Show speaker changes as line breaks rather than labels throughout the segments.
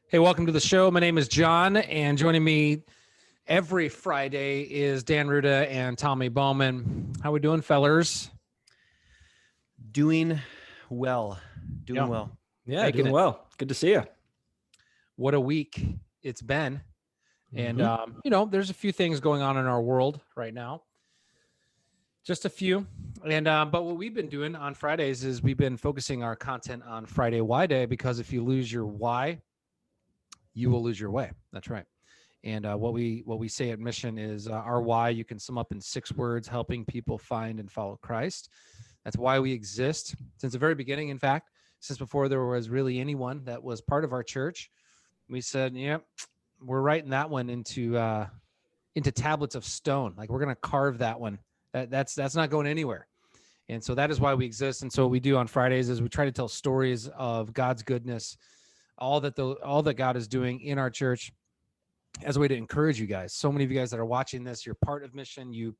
Hey, welcome to the show. My name is John, and joining me every Friday is Dan Ruda and Tommy Bowman. How we doing, fellers?
Doing well. Doing
Yeah,
well.
Yeah,
making
doing
it.
well. Good to see you.
What a week it's been. And,
Mhm.
there's a few things going on in our world right now. Just a few. And, but what we've been doing on Fridays is we've been focusing our content on Friday Why Day, because if you lose your why, you will lose your way. That's right. And what we say at Mission is our why you can sum up in 6 words: helping people find and follow Christ. That's why we exist since the very beginning. In fact, since before there was really anyone that was part of our church, we said, "Yeah, we're writing that one into tablets of stone. Like we're going to carve that one. That's not going anywhere." And so that is why we exist. And so what we do on Fridays is we try to tell stories of God's goodness, all that God is doing in our church, as a way to encourage you guys. So many of you guys that are watching this, you're part of Mission. You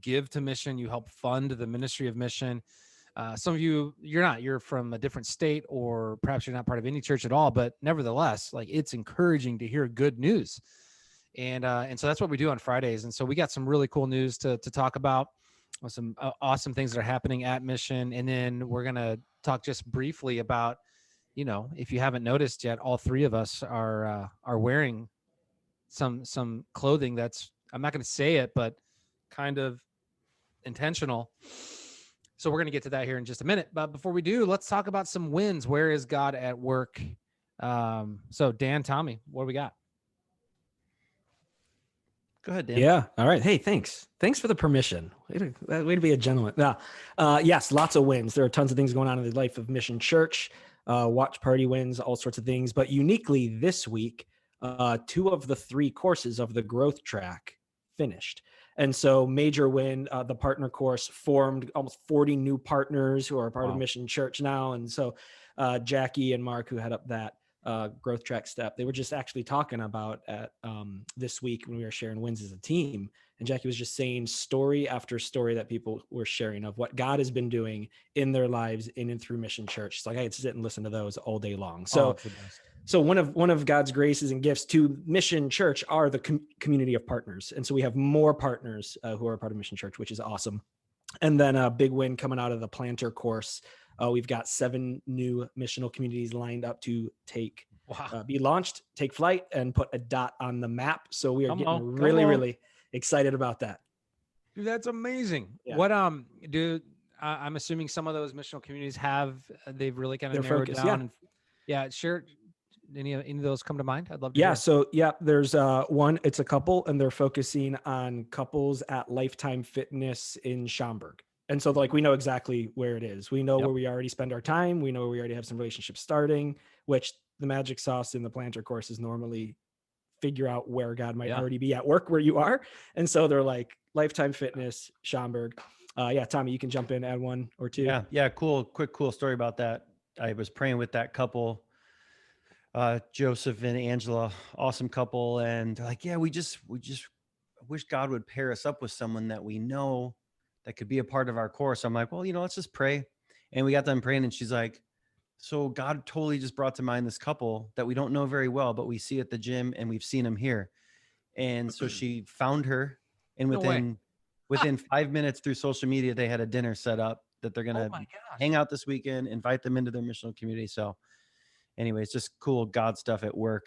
give to Mission. You help fund the ministry of Mission. Some of you, you're not. You're from a different state, or perhaps you're not part of any church at all. But nevertheless, like, it's encouraging to hear good news. And so that's what we do on Fridays. And so we got some really cool news to talk about, some awesome things that are happening at Mission. And then we're gonna talk just briefly about, if you haven't noticed yet, all three of us are wearing some clothing that's, I'm not going to say it, but kind of intentional. So we're going to get to that here in just a minute. But before we do, let's talk about some wins. Where is God at work? So Dan, Tommy, what do we got?
Go ahead, Dan.
Yeah. All right. Hey, thanks. Thanks for the permission. Way to be a gentleman. Yes, lots of wins. There are tons of things going on in the life of Mission Church. Watch party wins, all sorts of things. But uniquely this week, 2 of the 3 courses of the growth track finished. And so major win, the partner course formed almost 40 new partners who are part of Mission Church now. And so Jackie and Mark, who head up that growth track step, they were just actually talking about at this week when we were sharing wins as a team. And Jackie was just saying story after story that people were sharing of what God has been doing in their lives in and through Mission Church. It's like I could sit and listen to those all day long. So So one of God's graces and gifts to Mission Church are the community of partners. And so we have more partners who are part of Mission Church, which is awesome. And then a big win coming out of the planter course. We've got 7 new missional communities lined up to be launched, take flight, and put a dot on the map. So we are getting really excited about that.
Dude, that's amazing.
Yeah.
What I'm assuming some of those missional communities they've really kind of narrowed
focus,
down. Share any of those come to mind? I'd love to
Yeah.
hear.
So there's one, it's a couple, and they're focusing on couples at Lifetime Fitness in Schaumburg. And so like, we know exactly where it is. We know where we already spend our time. We know where we already have some relationships starting, which the magic sauce in the planter course is normally figure out where God might already be at work where you are. And so they're like Lifetime Fitness, Schaumburg. Tommy, you can jump in, add 1 or 2.
Yeah. Cool story about that. I was praying with that couple, Joseph and Angela, awesome couple. And like, we just wish God would pair us up with someone that we know that could be a part of our course. I'm like, well, let's just pray. And we got done praying, and she's like, so God totally just brought to mind this couple that we don't know very well, but we see at the gym and we've seen them here. And so she found her, and within 5 minutes through social media, they had a dinner set up that they're going to hang out this weekend, invite them into their missional community. So anyways, just cool God stuff at work.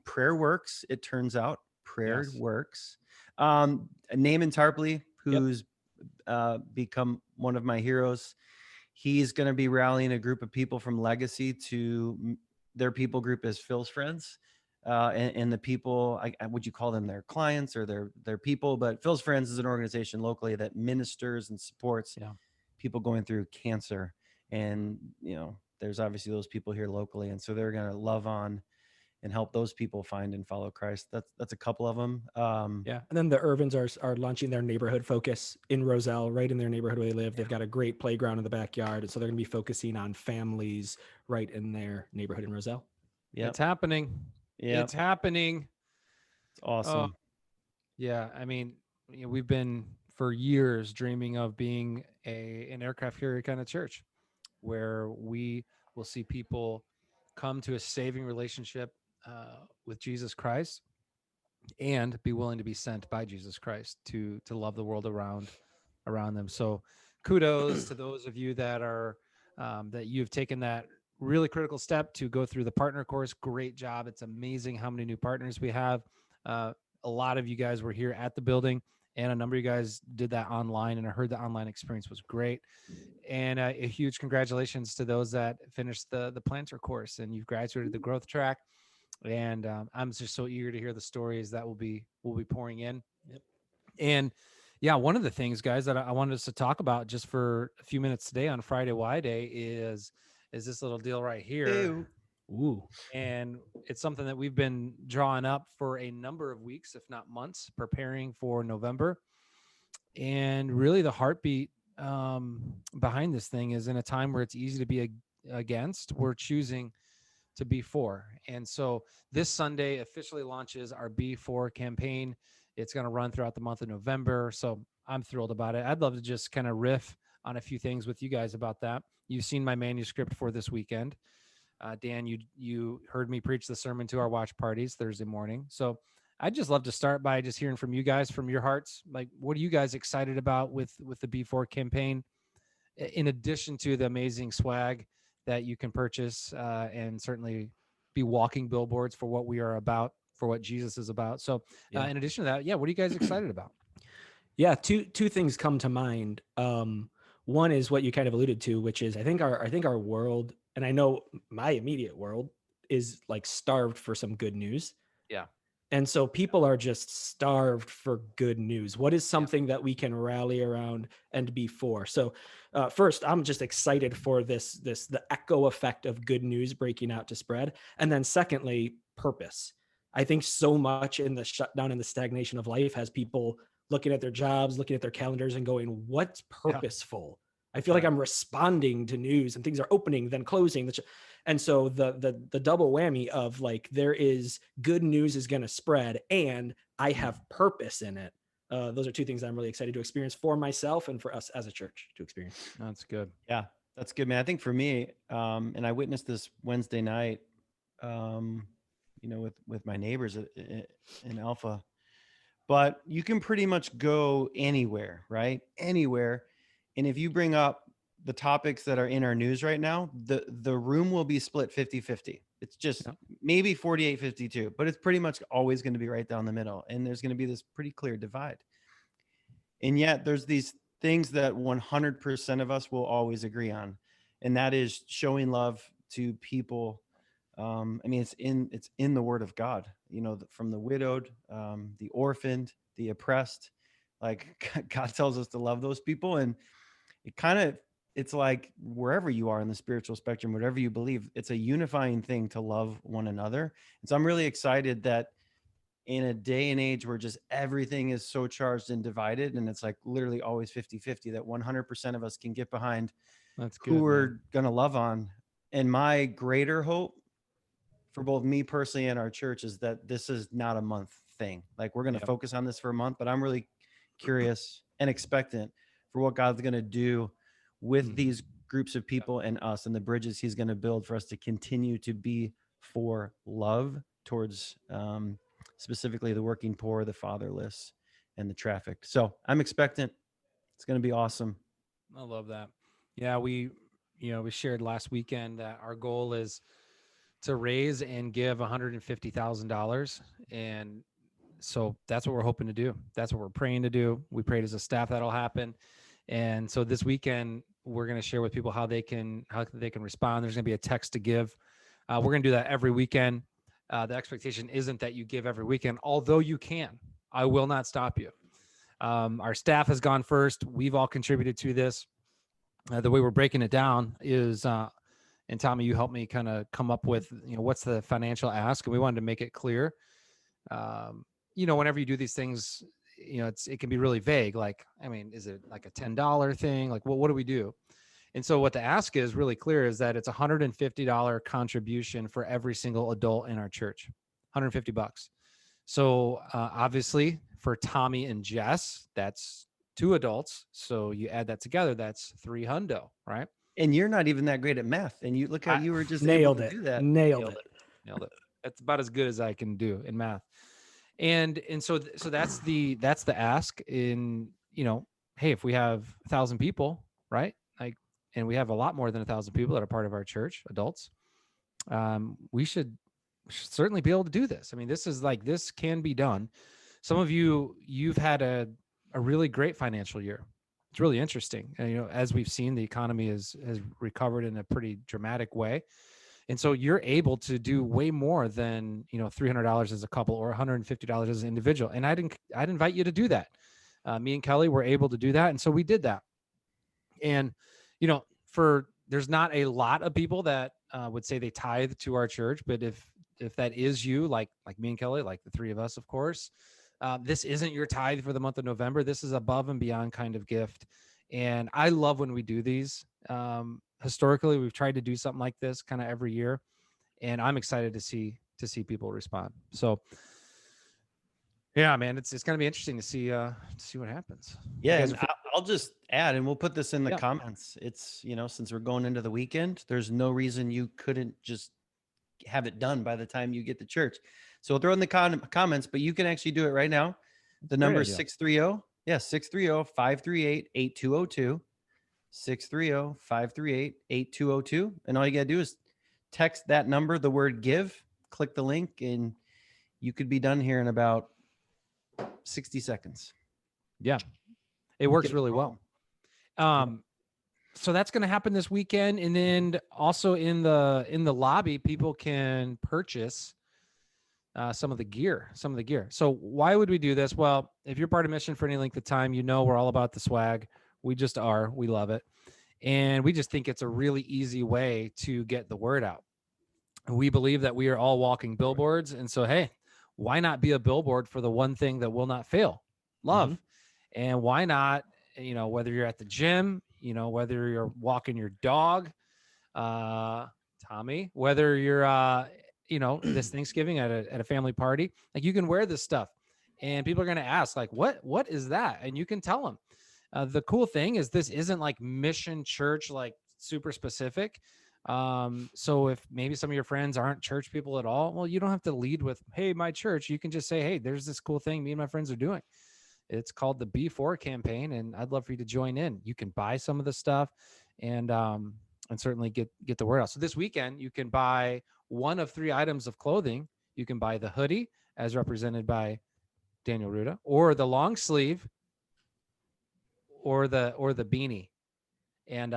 Prayer works. It turns out prayer works. Naaman Tarpley, who's become one of my heroes. He's going to be rallying a group of people from Legacy to their people group as Phil's friends. And the people, would you call them their clients or their people? But Phil's Friends is an organization locally that ministers and supports people going through cancer. And, there's obviously those people here locally. And so they're going to love on and help those people find and follow Christ. That's a couple of them.
And then the Irvins are launching their neighborhood focus in Roselle, right in their neighborhood where they live. They've got a great playground in the backyard. And so they're going to be focusing on families right in their neighborhood in Roselle.
Yeah, it's happening.
Yeah,
it's happening.
It's awesome.
I mean, we've been for years dreaming of being an aircraft carrier kind of church, where we will see people come to a saving relationship with Jesus Christ, and be willing to be sent by Jesus Christ to love the world around them. So kudos to those of you that are that you've taken that really critical step to go through the partner course. Great job. It's amazing how many new partners we have. A lot of you guys were here at the building, and a number of you guys did that online, and I heard the online experience was great. And a huge congratulations to those that finished the planter course and you've graduated the growth track. And I'm just so eager to hear the stories that will be pouring in.
Yep.
And yeah, one of the things, guys, that I wanted us to talk about just for a few minutes today on Friday Y Day is this little deal right here.
Ew.
Ooh.
And it's something that we've been drawing up for a number of weeks, if not months, preparing for November. And really the heartbeat behind this thing is, in a time where it's easy to be against, we're choosing to be for. And so this Sunday officially launches our Be For campaign. It's going to run throughout the month of November. So I'm thrilled about it. I'd love to just kind of riff on a few things with you guys about that. You've seen my manuscript for this weekend. Dan, you heard me preach the sermon to our watch parties Thursday morning. So I'd just love to start by just hearing from you guys, from your hearts. Like, what are you guys excited about with the B4 campaign, in addition to the amazing swag that you can purchase and certainly be walking billboards for what we are about, for what Jesus is about. So in addition to that, what are you guys excited about?
Yeah, two things come to mind. One is what you kind of alluded to, which is I think our world, and I know my immediate world, is like starved for some good news.
Yeah.
And so people are just starved for good news. What is something that we can rally around and be for? So first, I'm just excited for the echo effect of good news breaking out to spread. And then secondly, purpose. I think so much in the shutdown and the stagnation of life has people looking at their jobs, looking at their calendars and going, what's purposeful? I feel like I'm responding to news and things are opening, then closing. And so the double whammy of like, there is good news is going to spread and I have purpose in it. Those are two things I'm really excited to experience for myself and for us as a church to experience.
That's good.
Yeah, that's good, man. I think for me, and I witnessed this Wednesday night, with my neighbors in Alpha, but you can pretty much go anywhere, right? Anywhere. And if you bring up the topics that are in our news right now, the room will be split 50-50. It's just maybe 48-52, but it's pretty much always going to be right down the middle. And there's going to be this pretty clear divide. And yet there's these things that 100% of us will always agree on. And that is showing love to people. It's in the word of God, from the widowed, the orphaned, the oppressed. Like God tells us to love those people. And it's like wherever you are in the spiritual spectrum, whatever you believe, it's a unifying thing to love one another. And so I'm really excited that in a day and age where just everything is so charged and divided, and it's like literally always 50-50, that 100% of us can get behind who we're going to love on. And my greater hope for both me personally and our church is that this is not a month thing. Like we're going to focus on this for a month, but I'm really curious and expectant for what God's going to do with these groups of people and us and the bridges he's going to build for us to continue to be for love towards specifically the working poor, the fatherless, and the trafficked. So I'm expectant. It's going to be awesome.
I love that. Yeah, we shared last weekend that our goal is to raise and give $150,000. And so that's what we're hoping to do. That's what we're praying to do. We prayed as a staff that'll happen. And so this weekend, we're going to share with people how they can respond. There's going to be a text to give. We're going to do that every weekend. The expectation isn't that you give every weekend, although you can. I will not stop you. Our staff has gone first. We've all contributed to this. The way we're breaking it down is, and Tommy, you helped me kind of come up with, what's the financial ask, and we wanted to make it clear. Whenever you do these things, it can be really vague. Like, is it like a $10 thing? Like, what do we do? And so what the ask is really clear is that it's $150 contribution for every single adult in our church, $150. So obviously for Tommy and Jess, that's 2 adults. So you add that together, that's $300, right?
And you're not even that great at math. And you look how you were just
nailed
able
it.
to do that.
Nailed it.
Nailed it. That's about as good as I can do in math. And so that's the ask in, hey, if we have 1,000 people, right? Like, and we have a lot more than 1,000 people that are part of our church, adults. We should certainly be able to do this. I mean, this can be done. Some of you've had a really great financial year. It's really interesting. And, as we've seen, the economy has recovered in a pretty dramatic way. And so you're able to do way more than, $300 as a couple or $150 as an individual. And I'd invite you to do that. Me and Kelly were able to do that. And so we did that. And, there's not a lot of people that would say they tithe to our church, but if that is you, like me and Kelly, like the three of us, of course, this isn't your tithe for the month of November. This is above and beyond kind of gift. And I love when we do these. Historically, we've tried to do something like this kind of every year, and I'm excited to see people respond. So, yeah, man, it's going to be interesting to see what happens.
Yeah, and I'll just add, and we'll put this in the
Yeah.
comments. It's, since we're going into the weekend, there's no reason you couldn't just have it done by the time you get to church. So we'll throw in the comments, but you can actually do it right now. The number is 630-538-8202. 630-538-8202. And all you got to do is text that number, the word give, click the link, and you could be done here in about 60 seconds.
Yeah, it works really well. So that's going to happen this weekend. And then also in the lobby, people can purchase some of the gear. So why would we do this? Well, if you're part of Mission for any length of time, we're all about the swag. We just are. We love it. And we just think it's a really easy way to get the word out. We believe that we are all walking billboards. And so, hey, why not be a billboard for the one thing that will not fail? Love. Mm-hmm. And why not, whether you're at the gym, whether you're walking your dog, Tommy, whether you're, this Thanksgiving at a family party, like you can wear this stuff and people are going to ask like, what is that? And you can tell them. The cool thing is this isn't like Mission Church, like super specific. So if maybe some of your friends aren't church people at all, well, you don't have to lead with, hey, my church. You can just say, hey, there's this cool thing me and my friends are doing. It's called the B4 campaign, and I'd love for you to join in. You can buy some of the stuff and certainly get the word out. So this weekend, you can buy one of 3 items of clothing. You can buy the hoodie, as represented by Daniel Ruda, or the long sleeve, or the beanie. And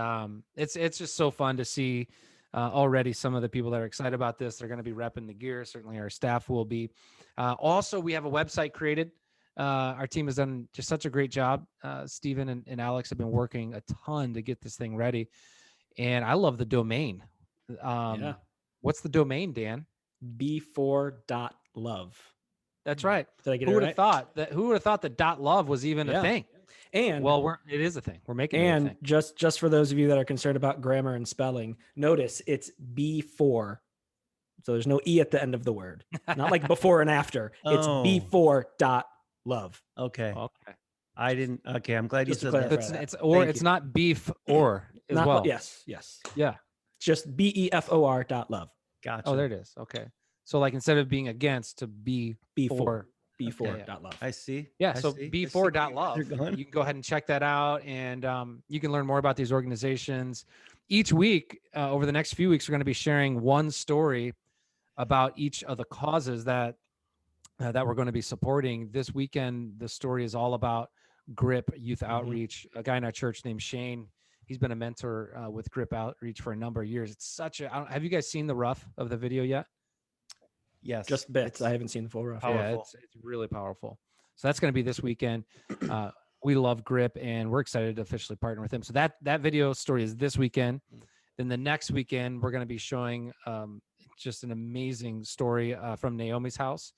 it's just so fun to see already some of the people that are excited about this. They're going to be repping the gear. Certainly our staff will be. Also, we have a website created. Our team has done just such a great job. Stephen and Alex have been working a ton to get this thing ready. And I love the domain. What's the domain, Dan?
B4.love.
That's right.
Did I get
Who
it
would
right?
have thought that? Who would have thought that .love was even a thing?
And
it is a thing. We're making it a thing.
just for those of you that are concerned about grammar and spelling, notice it's B4. So there's no E at the end of the word. Not like before and after. It's B4.love.
Okay. I didn't. Okay. I'm glad you said that.
It's not beef or as
not,
well.
Yes.
Yeah.
Just BEFOR.love.
Gotcha.
Oh, there it is. Okay. So like instead of being against, to be
B4.
B4.love.
I see.
Yeah. So B4.love. You can go ahead and check that out, and you can learn more about these organizations. Each week, over the next few weeks, we're going to be sharing one story about each of the causes that we're going to be supporting. This weekend, the story is all about GRIP Youth Outreach. A guy in our church named Shane. He's been a mentor with GRIP Outreach for a number of years. It's such a. Have you guys seen the rough of the video yet?
Yes,
just bits. I haven't seen the full rough.
Powerful. Yeah, it's really powerful. So that's going to be this weekend. We love GRIP, and we're excited to officially partner with him. So that video story is this weekend. Then the next weekend, we're going to be showing just an amazing story from Naomi's House.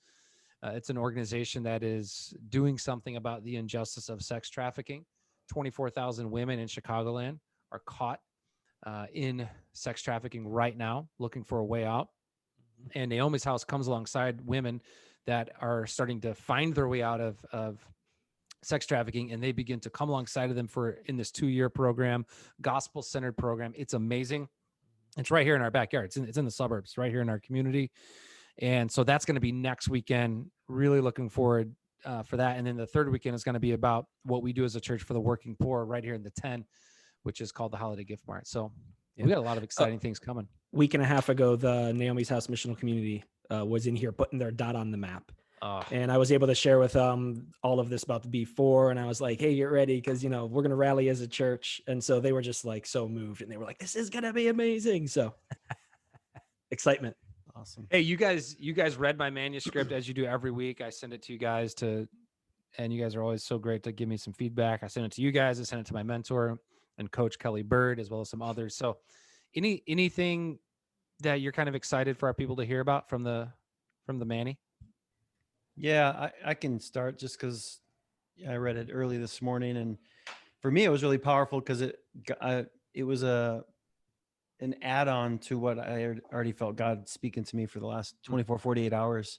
It's an organization that is doing something about the injustice of sex trafficking. 24,000 women in Chicagoland are caught in sex trafficking right now, looking for a way out. And Naomi's House comes alongside women that are starting to find their way out of sex trafficking, and they begin to come alongside of them in this 2-year program, gospel-centered program. It's amazing. It's right here in our backyard. It's in the suburbs, right here in our community. And so that's going to be next weekend. Really looking forward for that. And then the third weekend is going to be about what we do as a church for the working poor right here in the 10, which is called the Holiday Gift Mart. So we got a lot of exciting things coming.
Week and a half ago, the Naomi's House Missional Community was in here putting their dot on the map. And I was able to share with them all of this about the B4. And I was like, hey, get ready, because, you know, we're going to rally as a church. And so they were just like so moved, and they were like, this is going to be amazing. So excitement.
Awesome.
Hey, you guys read my manuscript as you do every week. I send it to you guys and you guys are always so great to give me some feedback. I send it to you guys. I send it to my mentor and coach Kelly Bird, as well as some others. So anything that you're kind of excited for our people to hear about from the Manny?
Yeah, I can start just because I read it early this morning, and for me it was really powerful because it was an add-on to what I had already felt God speaking to me for the last 48 hours.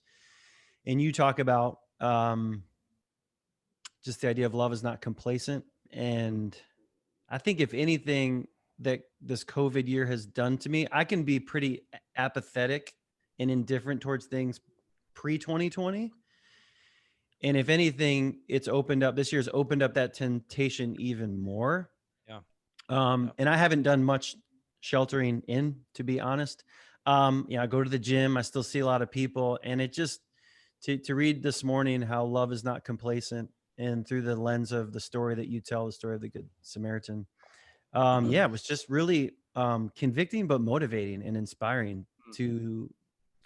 And you talk about just the idea of love is not complacent. And I think if anything that this COVID year has done to me, I can be pretty apathetic and indifferent towards things pre-2020. And if anything, this year's opened up that temptation even more.
Yeah.
And I haven't done much sheltering in, to be honest. I go to the gym, I still see a lot of people, and it just, to read this morning how love is not complacent, and through the lens of the story that you tell, the story of the Good Samaritan. It was just really convicting, but motivating and inspiring to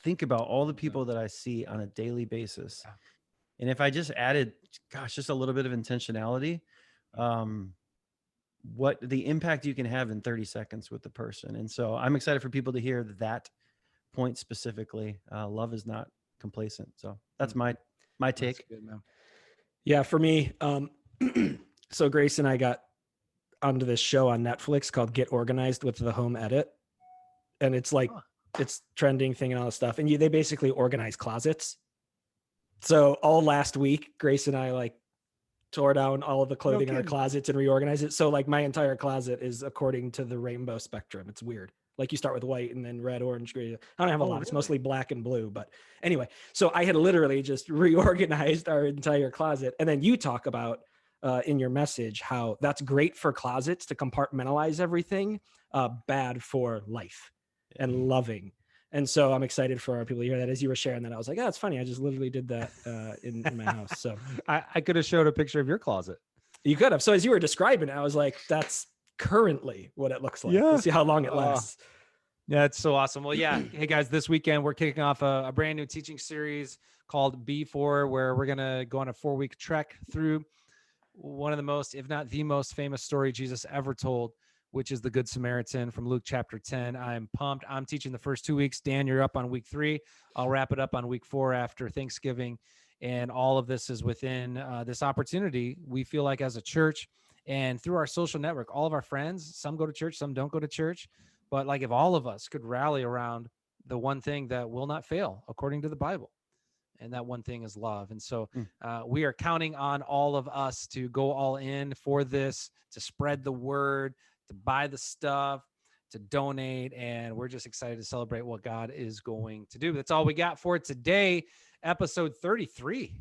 think about all the people that I see on a daily basis.
Yeah.
And if I just added, just a little bit of intentionality, what the impact you can have in 30 seconds with the person. And so I'm excited for people to hear that point specifically. Love is not complacent. So that's my take.
That's good, man.
Yeah, for me, so Grace and I got onto this show on Netflix called Get Organized with the Home Edit. And it's like, it's trending thing and all this stuff. And they basically organize closets. So all last week, Grace and I like tore down all of the clothing in our closets and reorganized it. So like my entire closet is according to the rainbow spectrum. It's weird. Like you start with white and then red, orange, green. I don't have a lot. Really? It's mostly black and blue. But anyway, so I had literally just reorganized our entire closet. And then you talk about in your message how that's great for closets to compartmentalize everything, bad for life and loving. And so I'm excited for our people to hear that. As you were sharing that, I was like, oh, it's funny. I just literally did that in my house. So
I could have showed a picture of your closet.
You could have. So as you were describing it, I was like, that's currently what it looks like. Yeah. We'll see how long it lasts.
Yeah, it's so awesome. Well, yeah. Hey guys, this weekend we're kicking off a brand new teaching series called B4, where we're going to go on a 4-week trek through one of the most, if not the most famous story Jesus ever told, which is the Good Samaritan from Luke chapter 10. I'm pumped. I'm teaching the first 2 weeks. Dan, you're up on week 3. I'll wrap it up on week 4 after Thanksgiving. And all of this is within this opportunity we feel like as a church and through our social network. All of our friends, some go to church, some don't go to church. But like if all of us could rally around the one thing that will not fail according to the Bible, and that one thing is love. And so we are counting on all of us to go all in for this, to spread the word, to buy the stuff, to donate. And we're just excited to celebrate what God is going to do. That's all we got for today. Episode 33.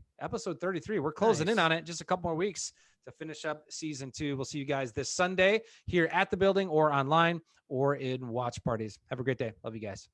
We're closing in on it. Just a couple more weeks to finish up season 2. We'll see you guys this Sunday here at the building or online or in watch parties. Have a great day. Love you guys.